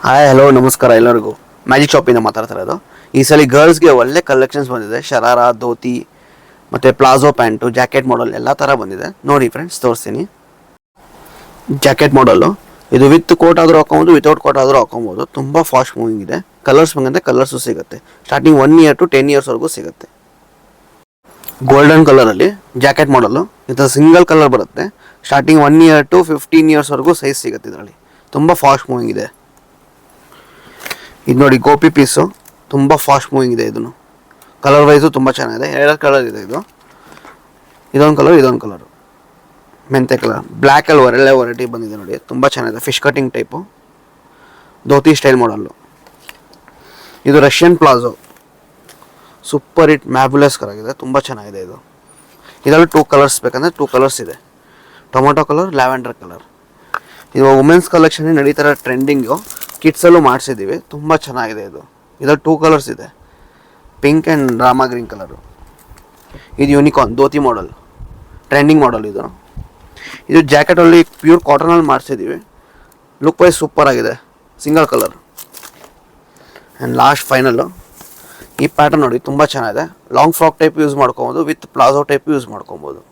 Hi hello ನಮಸ್ಕಾರ ಎಲ್ಲರಿಗೂ. Magic ಶಾಪಿಂದ ಮಾತಾಡ್ತಾ ಇರೋದು. ಈ ಸಲ ಗರ್ಲ್ಸ್ಗೆ ಒಳ್ಳೆ ಕಲೆಕ್ಷನ್ಸ್ ಬಂದಿದೆ. ಶರಾರ, ಧೋತಿ ಮತ್ತು ಪ್ಲಾಜೋ ಪ್ಯಾಂಟು, ಜಾಕೆಟ್ ಮಾಡಲ್ ಎಲ್ಲ ಥರ ಬಂದಿದೆ. ನೋಡಿ ಫ್ರೆಂಡ್ಸ್, ತೋರಿಸ್ತೀನಿ. ಜಾಕೆಟ್ ಮಾಡಲು ಇದು ವಿತ್ ಕೋಟ್ ಆದರೂ ಹಾಕೊಬೋದು, ವಿತೌಟ್ ಕೋಟ್ ಆದರೂ ಹಾಕೊಬೋದು. ತುಂಬ ಫಾಸ್ಟ್ ಮೂವಿಂಗ್ ಇದೆ. ಕಲರ್ಸ್ ಬಂದಂತೆ ಕಲರ್ಸು ಸಿಗುತ್ತೆ. ಸ್ಟಾರ್ಟಿಂಗ್ 1 ಇಯರ್ ಟು 10 ಇಯರ್ಸ್ವರೆಗೂ ಸಿಗುತ್ತೆ. ಗೋಲ್ಡನ್ ಕಲರಲ್ಲಿ ಜಾಕೆಟ್ ಮಾಡಲು ಇದು ಸಿಂಗಲ್ ಕಲರ್ ಬರುತ್ತೆ. ಸ್ಟಾರ್ಟಿಂಗ್ 1 ಇಯರ್ ಟು 15 ಇಯರ್ಸ್ವರೆಗೂ ಸೈಜ್ ಸಿಗುತ್ತೆ. ಇದರಲ್ಲಿ ತುಂಬ ಫಾಸ್ಟ್ ಮೂವಿಂಗ್ ಇದೆ. ಇದು ನೋಡಿ, ಗೋಪಿ ಪೀಸು ತುಂಬ ಫಾಸ್ಟ್ ಮೂವಿಂಗ್ ಇದೆ. ಇದನ್ನು ಕಲರ್ ವೈಸು ತುಂಬ ಚೆನ್ನಾಗಿದೆ. 2 ಕಲರ್ ಇದೆ. ಇದೊಂದು ಕಲರ್, ಇದೊಂದು ಕಲರು ಮೆಂತೆ ಕಲರ್. ಬ್ಲ್ಯಾಕಲ್ಲಿ ಒಳ್ಳೆ ವೆರೈಟಿ ಬಂದಿದೆ ನೋಡಿ, ತುಂಬ ಚೆನ್ನಾಗಿದೆ. Fish cutting type dhoti style ಮಾಡಲ್ಲು. ಇದು Russian palazzo, super hit fabulous ಆಗಿದೆ. ತುಂಬ ಚೆನ್ನಾಗಿದೆ. ಇದರಲ್ಲಿ 2 ಕಲರ್ಸ್ ಬೇಕಂದರೆ 2 ಕಲರ್ಸ್ ಇದೆ. Tomato colour, lavender colour. ಇದು ವುಮೆನ್ಸ್ ಕಲೆಕ್ಷನ್ ನಡೀತಾರ ಟ್ರೆಂಡಿಂಗು. ಕಿಡ್ಸಲ್ಲೂ ಮಾಡಿಸಿದ್ದೀವಿ. ತುಂಬ ಚೆನ್ನಾಗಿದೆ. ಇದರಲ್ಲಿ 2 ಕಲರ್ಸ್ ಇದೆ, pink and Rama green colour. ಇದು ಯೂನಿಕಾರ್ನ್ ಧೋತಿ ಮಾಡಲ್, ಟ್ರೆಂಡಿಂಗ್ ಮಾಡಲ್. ಇದು ಜಾಕೆಟಲ್ಲಿ ಪ್ಯೂರ್ ಕಾಟನಲ್ಲಿ ಮಾಡಿಸಿದ್ದೀವಿ. ಲುಕ್ ವೈಸ್ ಸೂಪರ್ ಆಗಿದೆ. Single colour. And last final ಈ ಪ್ಯಾಟರ್ನ್ ನೋಡಿ, ತುಂಬ ಚೆನ್ನಾಗಿದೆ. ಲಾಂಗ್ ಫ್ರಾಕ್ ಟೈಪ್ ಯೂಸ್ ಮಾಡ್ಕೊಬೋದು, ವಿತ್ ಪ್ಲಾಜೋ ಟೈಪ್ ಯೂಸ್ ಮಾಡ್ಕೊಬೋದು.